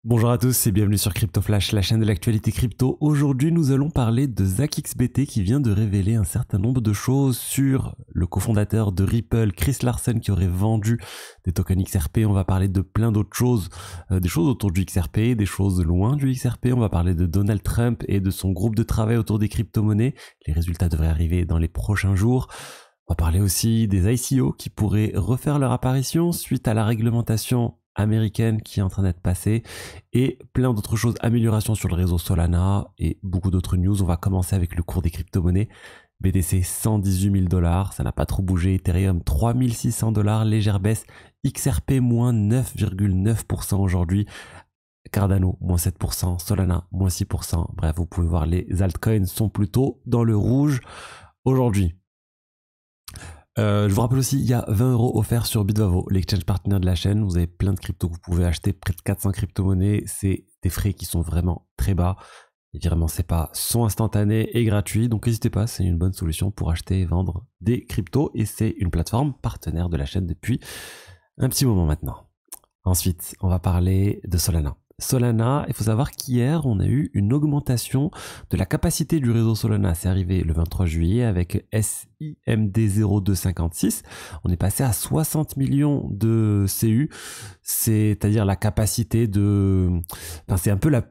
Bonjour à tous et bienvenue sur Crypto Flash, la chaîne de l'actualité crypto. Aujourd'hui, nous allons parler de ZachXBT qui vient de révéler un certain nombre de choses sur le cofondateur de Ripple, Chris Larsen, qui aurait vendu des tokens XRP. On va parler de plein d'autres choses, des choses autour du XRP, des choses loin du XRP. On va parler de Donald Trump et de son groupe de travail autour des crypto-monnaies. Les résultats devraient arriver dans les prochains jours. On va parler aussi des ICO qui pourraient refaire leur apparition suite à la réglementation américaine qui est en train d'être passée et plein d'autres choses, améliorations sur le réseau Solana et beaucoup d'autres news. On va commencer avec le cours des crypto-monnaies. BTC 118 000 $, ça n'a pas trop bougé. Ethereum 3600 $, légère baisse. XRP moins 9,9% aujourd'hui. Cardano moins 7%, Solana moins 6%. Bref, vous pouvez voir les altcoins sont plutôt dans le rouge aujourd'hui. Je vous rappelle aussi, il y a 20 € offerts sur Bitvavo, l'exchange partner de la chaîne. Vous avez plein de cryptos que vous pouvez acheter, près de 400 crypto-monnaies. C'est des frais qui sont vraiment très bas. Les virements SEPA sont instantanés et gratuits. Donc n'hésitez pas, c'est une bonne solution pour acheter et vendre des cryptos. Et c'est une plateforme partenaire de la chaîne depuis un petit moment maintenant. Ensuite, on va parler de Solana. Solana, il faut savoir qu'hier, on a eu une augmentation de la capacité du réseau Solana. C'est arrivé le 23 juillet avec SIMD 0256. On est passé à 60 millions de CU, c'est-à-dire la capacité de... Enfin, c'est un peu la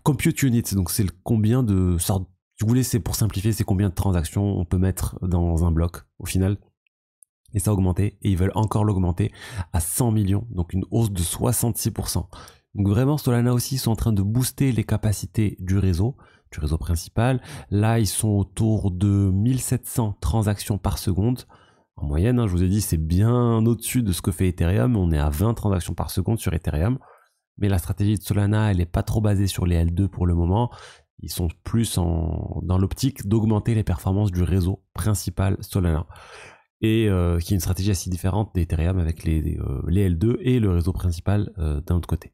compute unit, donc c'est le combien de... Si vous voulez, c'est pour simplifier, c'est combien de transactions on peut mettre dans un bloc au final. Et ça a augmenté, et ils veulent encore l'augmenter à 100 millions, donc une hausse de 66%. Donc vraiment, Solana aussi, ils sont en train de booster les capacités du réseau principal. Là, ils sont autour de 1700 transactions par seconde. En moyenne, je vous ai dit, c'est bien au-dessus de ce que fait Ethereum. On est à 20 transactions par seconde sur Ethereum. Mais la stratégie de Solana, elle n'est pas trop basée sur les L2 pour le moment. Ils sont plus dans l'optique d'augmenter les performances du réseau principal Solana. Et qui est une stratégie assez différente d'Ethereum avec les L2 et le réseau principal d'un autre côté.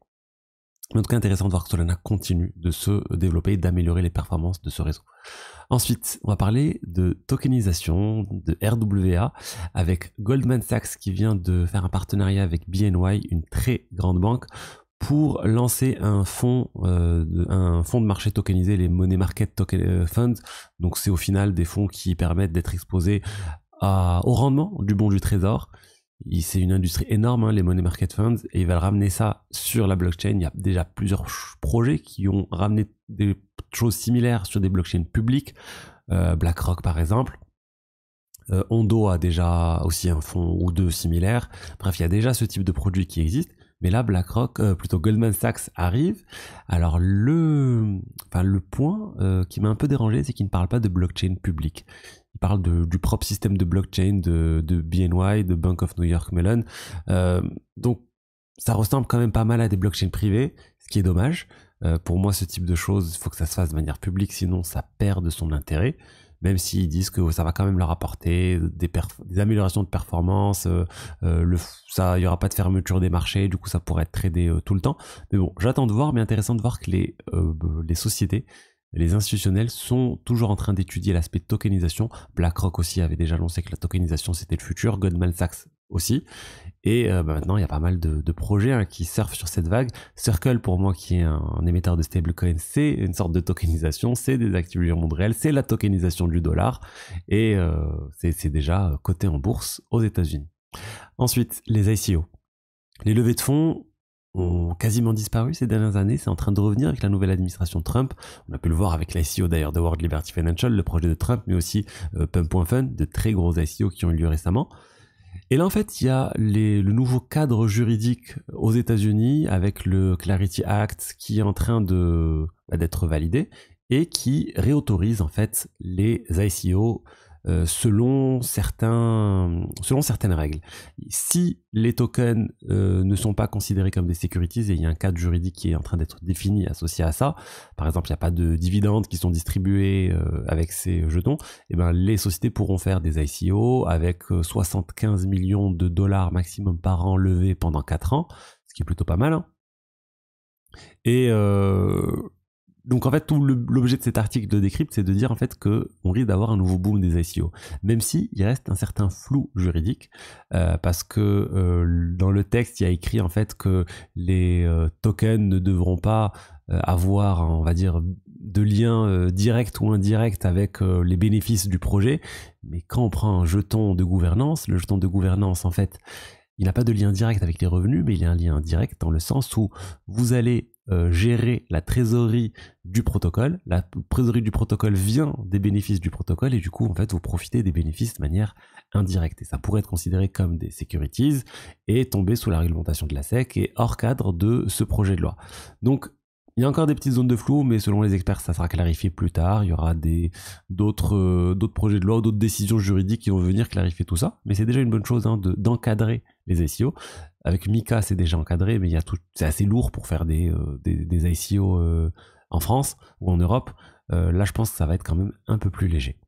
En tout cas, intéressant de voir que Solana continue de se développer et d'améliorer les performances de ce réseau. Ensuite, on va parler de tokenisation, de RWA, avec Goldman Sachs qui vient de faire un partenariat avec BNY, une très grande banque, pour lancer un fonds de marché tokenisé, les Money Market Token Funds. Donc c'est au final des fonds qui permettent d'être exposés au rendement du bon du trésor. C'est une industrie énorme, les money market funds, et ils veulent ramener ça sur la blockchain. Il y a déjà plusieurs projets qui ont ramené des choses similaires sur des blockchains publiques. BlackRock par exemple. Ondo a déjà aussi un fonds ou deux similaires. Bref, il y a déjà ce type de produit qui existe. Mais là, plutôt Goldman Sachs arrive. Alors le point qui m'a un peu dérangé, c'est qu'il ne parle pas de blockchain publique. Il parle du propre système de blockchain de BNY, de Bank of New York Mellon. Donc ça ressemble quand même pas mal à des blockchains privées, ce qui est dommage. Pour moi, ce type de choses, il faut que ça se fasse de manière publique, sinon ça perd de son intérêt. Même s'ils disent que ça va quand même leur apporter des améliorations de performance, il y aura pas de fermeture des marchés, du coup ça pourrait être tradé tout le temps. Mais bon, j'attends de voir, mais intéressant de voir que les sociétés, les institutionnels sont toujours en train d'étudier l'aspect de tokenisation. BlackRock aussi avait déjà annoncé que la tokenisation c'était le futur, Goldman Sachs aussi. Et maintenant, il y a pas mal de projets qui surfent sur cette vague. Circle, pour moi, qui est un émetteur de stablecoin, c'est une sorte de tokenisation, c'est des actifs du monde réel, c'est la tokenisation du dollar. Et c'est déjà coté en bourse aux États-Unis. Ensuite, les ICO. Les levées de fonds ont quasiment disparu ces dernières années. C'est en train de revenir avec la nouvelle administration Trump. On a pu le voir avec l'ICO d'ailleurs de World Liberty Financial, le projet de Trump, mais aussi Pump.Fund, de très gros ICO qui ont eu lieu récemment. Et là, en fait, il y a le nouveau cadre juridique aux États-Unis avec le Clarity Act qui est en train d'être validé et qui réautorise en fait les ICO selon certaines règles. Si les tokens ne sont pas considérés comme des securities, et il y a un cadre juridique qui est en train d'être défini associé à ça, par exemple il n'y a pas de dividendes qui sont distribués avec ces jetons, et ben les sociétés pourront faire des ICO avec 75 millions de dollars maximum par an levés pendant 4 ans, ce qui est plutôt pas mal. Et Donc en fait, tout l'objet de cet article de Decrypt, c'est de dire en fait que on risque d'avoir un nouveau boom des ICO, même si il reste un certain flou juridique, parce que dans le texte, il y a écrit en fait que les tokens ne devront pas avoir, on va dire, de lien direct ou indirect avec les bénéfices du projet. Mais quand on prend un jeton de gouvernance, le jeton de gouvernance, en fait, il n'a pas de lien direct avec les revenus, mais il y a un lien direct dans le sens où vous allez gérer la trésorerie du protocole. La trésorerie du protocole vient des bénéfices du protocole et du coup, en fait, vous profitez des bénéfices de manière indirecte. Et ça pourrait être considéré comme des securities et tomber sous la réglementation de la SEC et hors cadre de ce projet de loi. Donc, il y a encore des petites zones de flou, mais selon les experts, ça sera clarifié plus tard. Il y aura d'autres projets de loi ou d'autres décisions juridiques qui vont venir clarifier tout ça. Mais c'est déjà une bonne chose d'encadrer les ICO. Avec Mika, c'est déjà encadré, mais c'est assez lourd pour faire des ICO en France ou en Europe. Là, je pense que ça va être quand même un peu plus léger.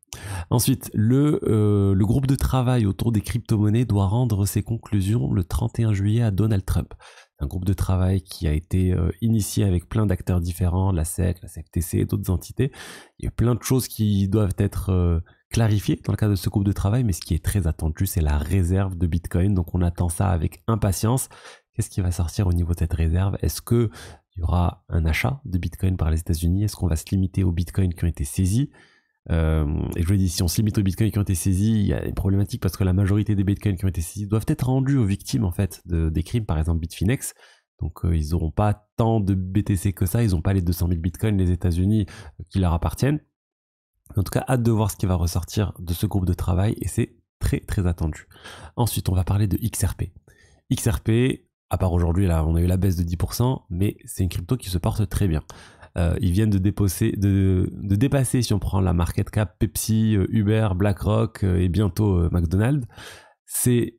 Ensuite, le groupe de travail autour des crypto-monnaies doit rendre ses conclusions le 31 juillet à Donald Trump. Un groupe de travail qui a été initié avec plein d'acteurs différents, la SEC, la CFTC, d'autres entités. Il y a plein de choses qui doivent être clarifiées dans le cadre de ce groupe de travail, mais ce qui est très attendu, c'est la réserve de Bitcoin. Donc on attend ça avec impatience. Qu'est-ce qui va sortir au niveau de cette réserve? Est-ce qu'il y aura un achat de Bitcoin par les États-Unis? Est-ce qu'on va se limiter aux Bitcoins qui ont été saisis? Et je vous l'ai dit, si on se limite aux bitcoins qui ont été saisis, il y a une problématique parce que la majorité des bitcoins qui ont été saisis doivent être rendus aux victimes en fait des crimes, par exemple Bitfinex. Donc ils n'auront pas tant de BTC que ça, ils n'ont pas les 200 000 bitcoins les États-Unis qui leur appartiennent. En tout cas, hâte de voir ce qui va ressortir de ce groupe de travail et c'est très très attendu. Ensuite, on va parler de XRP. XRP, à part aujourd'hui, là, on a eu la baisse de 10%, mais c'est une crypto qui se porte très bien. Ils viennent de dépasser, si on prend la market cap, Pepsi, Uber, BlackRock et bientôt McDonald's. C'est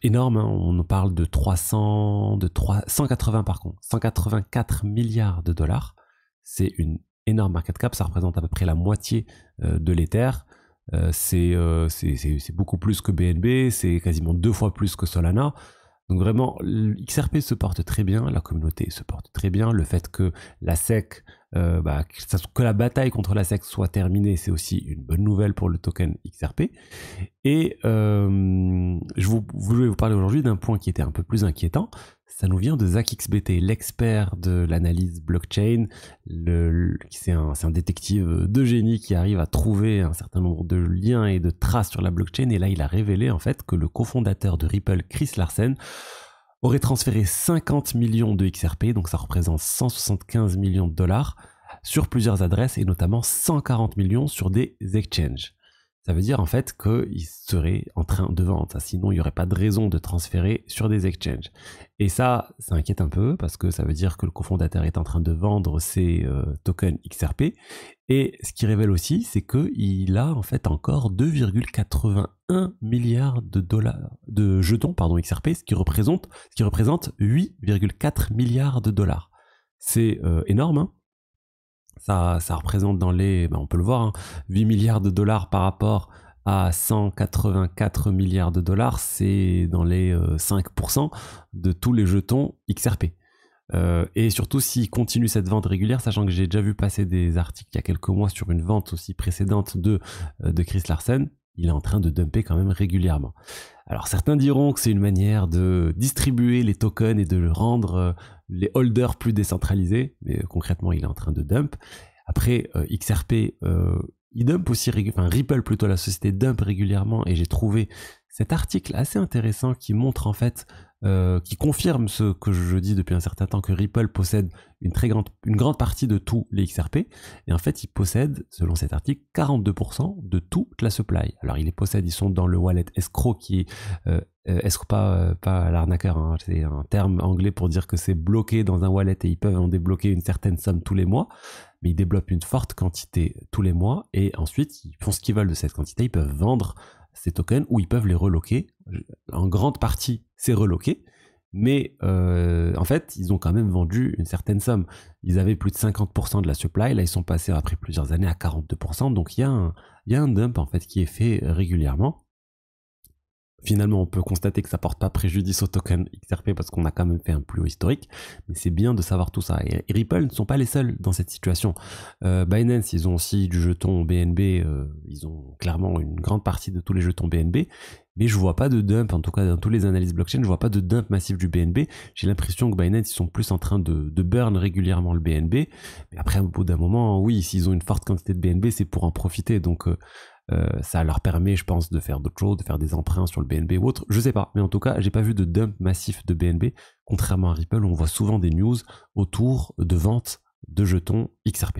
énorme, hein. On parle de 184 milliards de dollars. C'est une énorme market cap, ça représente à peu près la moitié de l'Ether. C'est beaucoup plus que BNB, c'est quasiment 2 fois plus que Solana. Donc vraiment, XRP se porte très bien, la communauté se porte très bien. Le fait que la SEC, que la bataille contre la SEC soit terminée, c'est aussi une bonne nouvelle pour le token XRP. Et je voulais vous parler aujourd'hui d'un point qui était un peu plus inquiétant. Ça nous vient de ZachXBT, l'expert de l'analyse blockchain. C'est un détective de génie qui arrive à trouver un certain nombre de liens et de traces sur la blockchain. Et là, il a révélé en fait que le cofondateur de Ripple, Chris Larsen, aurait transféré 50 millions de XRP, donc ça représente 175 millions de dollars, sur plusieurs adresses et notamment 140 millions sur des exchanges. Ça veut dire en fait qu'il serait en train de vendre ça, sinon il n'y aurait pas de raison de transférer sur des exchanges. Et ça inquiète un peu parce que ça veut dire que le cofondateur est en train de vendre ses tokens XRP. Et ce qui révèle aussi, c'est qu'il a en fait encore 2,81 milliards de dollars de jetons XRP, ce qui représente 8,4 milliards de dollars. C'est énorme, hein. Ça représente dans les, on peut le voir, hein, 8 milliards de dollars par rapport à 184 milliards de dollars, c'est dans les 5% de tous les jetons XRP. Et surtout s'il continue cette vente régulière, sachant que j'ai déjà vu passer des articles il y a quelques mois sur une vente aussi précédente de Chris Larsen, il est en train de dumper quand même régulièrement. Alors certains diront que c'est une manière de distribuer les tokens et de rendre les holders plus décentralisés, mais concrètement il est en train de dump. Après XRP, il dump aussi, Ripple plutôt, la société dump régulièrement, et j'ai trouvé cet article assez intéressant qui montre en fait, qui confirme ce que je dis depuis un certain temps, que Ripple possède une grande partie de tous les XRP, et en fait il possède, selon cet article, 42% de toute la supply. Alors ils sont dans le wallet escrow qui est, escrow pas l'arnaqueur, hein, c'est un terme anglais pour dire que c'est bloqué dans un wallet et ils peuvent en débloquer une certaine somme tous les mois, mais ils débloquent une forte quantité tous les mois, et ensuite ils font ce qu'ils veulent de cette quantité, ils peuvent vendre ces tokens ou ils peuvent les reloquer. En grande partie, c'est reloqué, mais en fait, ils ont quand même vendu une certaine somme. Ils avaient plus de 50% de la supply, là ils sont passés après plusieurs années à 42%, donc il y a un dump en fait qui est fait régulièrement. Finalement, on peut constater que ça porte pas préjudice au token XRP parce qu'on a quand même fait un plus haut historique, mais c'est bien de savoir tout ça. Et Ripple ne sont pas les seuls dans cette situation. Binance, ils ont aussi du jeton BNB, ils ont clairement une grande partie de tous les jetons BNB, mais je vois pas de dump, en tout cas dans tous les analyses blockchain, je vois pas de dump massif du BNB. J'ai l'impression que Binance, ils sont plus en train de burn régulièrement le BNB, mais après, au bout d'un moment, oui, s'ils ont une forte quantité de BNB, c'est pour en profiter, donc ça leur permet, je pense, de faire d'autres choses, de faire des emprunts sur le BNB ou autre. Je sais pas, mais en tout cas, j'ai pas vu de dump massif de BNB, contrairement à Ripple où on voit souvent des news autour de vente de jetons XRP.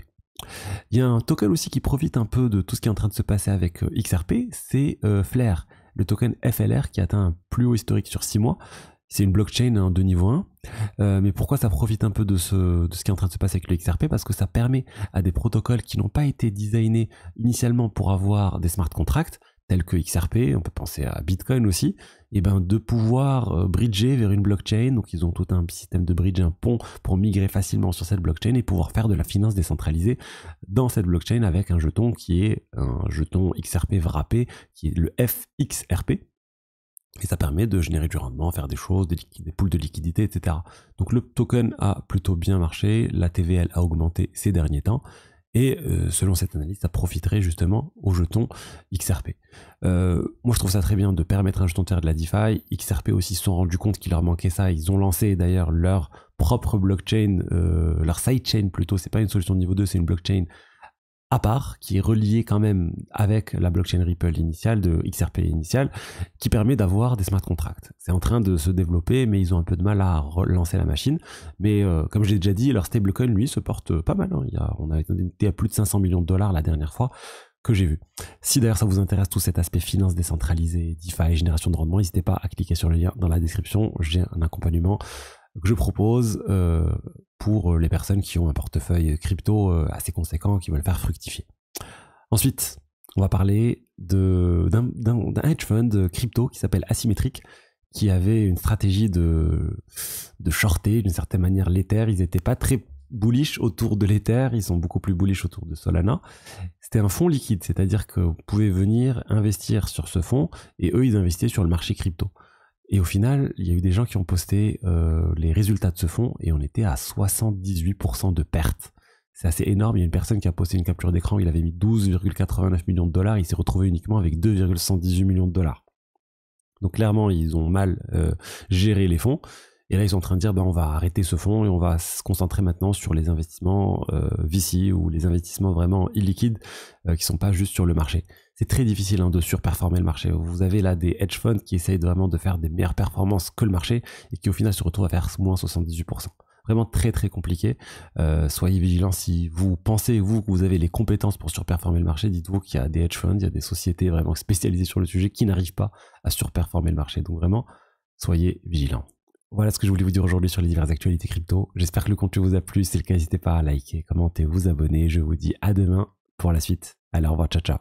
Il y a un token aussi qui profite un peu de tout ce qui est en train de se passer avec XRP, c'est Flare, le token FLR qui atteint un plus haut historique sur 6 mois. C'est une blockchain de niveau 1. Mais pourquoi ça profite un peu de ce qui est en train de se passer avec le XRP? Parce que ça permet à des protocoles qui n'ont pas été designés initialement pour avoir des smart contracts, tels que XRP, on peut penser à Bitcoin aussi, et ben de pouvoir bridger vers une blockchain. Donc ils ont tout un système de bridge, un pont pour migrer facilement sur cette blockchain et pouvoir faire de la finance décentralisée dans cette blockchain avec un jeton qui est un jeton XRP wrappé, qui est le FXRP. Et ça permet de générer du rendement, faire des choses, des pools de liquidité, etc. Donc le token a plutôt bien marché, la TVL a augmenté ces derniers temps, et selon cette analyse, ça profiterait justement au jeton XRP. Moi je trouve ça très bien de permettre à un jeton de faire de la DeFi. XRP aussi se sont rendus compte qu'il leur manquait ça, ils ont lancé d'ailleurs leur propre blockchain, leur sidechain plutôt, c'est pas une solution de niveau 2, c'est une blockchain à part, qui est relié quand même avec la blockchain Ripple initiale, de XRP initiale, qui permet d'avoir des smart contracts. C'est en train de se développer, mais ils ont un peu de mal à relancer la machine. Mais comme j'ai déjà dit, leur stablecoin, lui, se porte pas mal. On a été à plus de 500 millions de dollars la dernière fois que j'ai vu. Si d'ailleurs ça vous intéresse tout cet aspect finance décentralisée, DeFi, génération de rendement, n'hésitez pas à cliquer sur le lien dans la description. J'ai un accompagnement que je propose pour les personnes qui ont un portefeuille crypto assez conséquent, qui veulent faire fructifier. Ensuite, on va parler d'un hedge fund crypto qui s'appelle Asymmetric, qui avait une stratégie de shorter d'une certaine manière l'Ether. Ils n'étaient pas très bullish autour de l'Ether, ils sont beaucoup plus bullish autour de Solana. C'était un fonds liquide, c'est-à-dire que vous pouvez venir investir sur ce fonds et eux, ils investissaient sur le marché crypto. Et au final, il y a eu des gens qui ont posté les résultats de ce fonds et on était à 78% de pertes. C'est assez énorme. Il y a une personne qui a posté une capture d'écran, il avait mis 12,89 millions de dollars, il s'est retrouvé uniquement avec 2,118 millions de dollars. Donc clairement, ils ont mal géré les fonds. Et là, ils sont en train de dire, on va arrêter ce fonds et on va se concentrer maintenant sur les investissements VC ou les investissements vraiment illiquides qui sont pas juste sur le marché. C'est très difficile de surperformer le marché. Vous avez là des hedge funds qui essayent vraiment de faire des meilleures performances que le marché et qui au final se retrouvent à faire moins 78%. Vraiment très très compliqué. Soyez vigilants si vous pensez, vous, que vous avez les compétences pour surperformer le marché. Dites-vous qu'il y a des hedge funds, il y a des sociétés vraiment spécialisées sur le sujet qui n'arrivent pas à surperformer le marché. Donc vraiment, soyez vigilants. Voilà ce que je voulais vous dire aujourd'hui sur les diverses actualités crypto. J'espère que le contenu vous a plu. Si c'est le cas, n'hésitez pas à liker, commenter, vous abonner. Je vous dis à demain pour la suite. Allez, au revoir, ciao ciao.